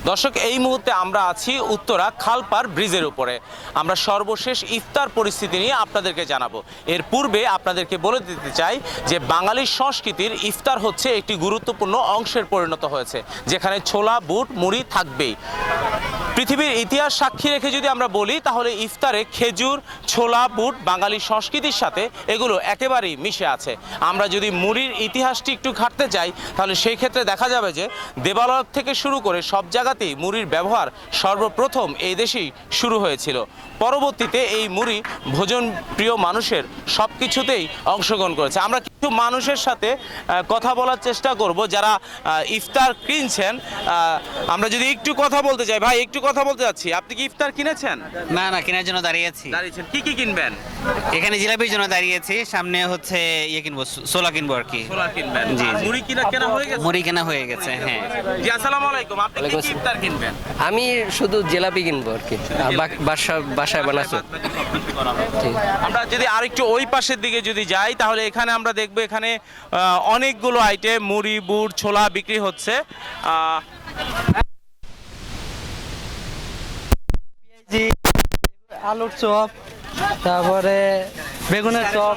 দর্শক, এই মুহূর্তে আমরা আছি উত্তরা খালপার ব্রিজের উপরে। আমরা সর্বশেষ ইফতার পরিস্থিতি নিয়ে আপনাদেরকে জানাবো। এর পূর্বে আপনাদেরকে বলে দিতে চাই যে বাঙালির সংস্কৃতির ইফতার হচ্ছে একটি গুরুত্বপূর্ণ অংশের পরিণত হয়েছে, যেখানে ছোলা বুট মুড়ি থাকবেই। পৃথিবীর ইতিহাস সাক্ষী রেখে যদি আমরা বলি, তাহলে ইফতারে খেজুর, ছোলা বুট বাঙালির সংস্কৃতির সাথে এগুলো একেবারেই মিশে আছে। আমরা যদি মুড়ির ইতিহাসটি একটু ঘাঁটতে যাই, তাহলে সেই ক্ষেত্রে দেখা যাবে যে দেবালয় থেকে শুরু করে সব জায়গাতেই মুড়ির ব্যবহার সর্বপ্রথম এই দেশেই শুরু হয়েছিল। পরবর্তীতে এই মুড়ি ভোজন প্রিয় মানুষের সব কিছুতেই অংশগ্রহণ করেছে। আমরা কিছু মানুষের সাথে কথা বলার চেষ্টা করব যারা ইফতার কিনছেন। আমরা যদি একটু কথা বলতে চাই, ভাই একটু কথা বলতে যাচ্ছি, আপনি কি ইফতার কিনেছেন? না না, কেনার জন্য দাঁড়িয়েছি। দাঁড়িয়েছেন, কি কি কিনবেন? এখানে জিলাপির জন্য দাঁড়িয়েছি, সামনে হচ্ছে কিনবো, ছোলা কিনবো আর কি। ছোলা কিনবেন? জি, আর জি। মুড়ি কেনা হয়ে গেছে? মুড়ি কেনা হয়ে গেছে, হ্যাঁ। জি, আসসালামু আলাইকুম। আপনি কি কি ইফতার কিনবেন? আমি শুধু জিলাপি কিনবো আর কি, আর বাসায় বানাচ্ছি। আমরা যদি আরেকটু ওই পাশের দিকে যদি যাই, তাহলে এখানে আমরা দেখবো এখানে অনেকগুলো আইটেম মুড়ি বুট ছোলা বিক্রি হচ্ছে। আলুর চপ, তারপরে বেগুনের চপ,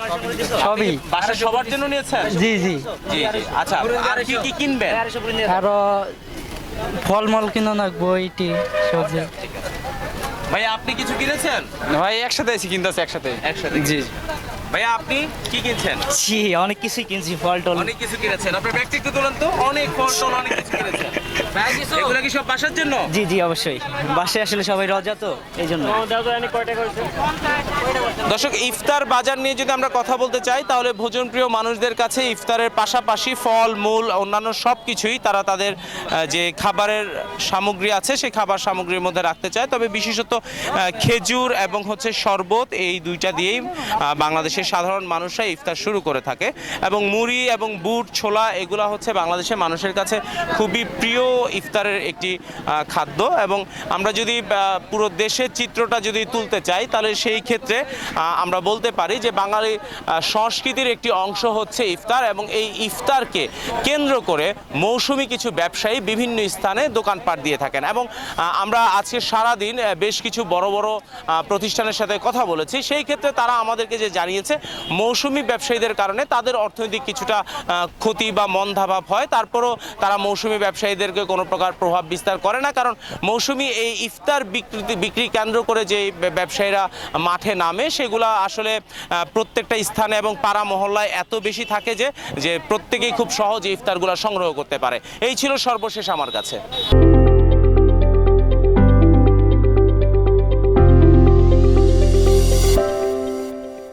সবই। বাসা সবার জন্য নিয়েছেন? জি জি। জি জি। আচ্ছা, আর কি কি কিনবেন? আরো ফলমল কিনে রাখবো, ইটি সবজি। ভাই আপনি কিছু কিনেছেন? ভাই একসাথে এসে কিনতেছে একসাথে। জি। ভাইয়া আপনি কি কিনছেন? জি, অনেক কিছুই কিনছি, ফল টল। অনেক কিছু কিনেছেন। আপনার ব্যাগটা একটু তোলেন তো। অনেক ফল টল অনেক কিছু কিনেছেন। এগুলো কি সব বাসার জন্য? জি জি, অবশ্যই। বাসায় আসলে সবাই রোজা তো, এই জন্য। দর্শক, ইফতার বাজার নিয়ে যদি আমরা কথা বলতে চাই, তাহলে ভোজনপ্রিয় মানুষদের কাছে ইফতারের পাশাপাশি ফল মূল অন্যান্য সব কিছুই তারা তাদের যে খাবারের সামগ্রী আছে সেই খাবার সামগ্রীর মধ্যে রাখতে চায়। তবে বিশেষত খেজুর এবং হচ্ছে শরবত, এই দুইটা দিয়েই বাংলাদেশের সাধারণ মানুষরা ইফতার শুরু করে থাকে। এবং মুড়ি এবং বুট ছোলা এগুলা হচ্ছে বাংলাদেশের মানুষের কাছে খুবই প্রিয় ইফতারের একটি খাদ্য। এবং আমরা যদি পুরো দেশের চিত্রটা যদি তুলতে চাই, তাহলে সেই ক্ষেত্রে আমরা বলতে পারি যে বাঙালি সংস্কৃতির একটি অংশ হচ্ছে ইফতার। এবং এই ইফতারকে কেন্দ্র করে মৌসুমি কিছু ব্যবসায়ী বিভিন্ন স্থানে দোকানপাট দিয়ে থাকেন। এবং আমরা আজকে সারাদিন বেশ কিছু বড় বড় প্রতিষ্ঠানের সাথে কথা বলেছি। সেই ক্ষেত্রে তারা আমাদেরকে যে জানিয়েছে, মৌসুমি ব্যবসায়ীদের কারণে তাদের অর্থনৈতিক কিছুটা ক্ষতি বা মন্দাভাব হয়, তারপরও তারা মৌসুমি ব্যবসায়ীদেরকে কোনো প্রকার প্রভাব বিস্তার করে না। কারণ মৌসুমি এই ইফতার বিক্রি কেন্দ্র করে যে ব্যবসায়ীরা মাঠে নামে, সেগুলা আসলে প্রত্যেকটা স্থানে এবং পাড়া মহল্লায় এত বেশি থাকে যে প্রত্যেকেই খুব সহজে ইফতারগুলো সংগ্রহ করতে পারে। এই ছিল সর্বশেষ আমার কাছে।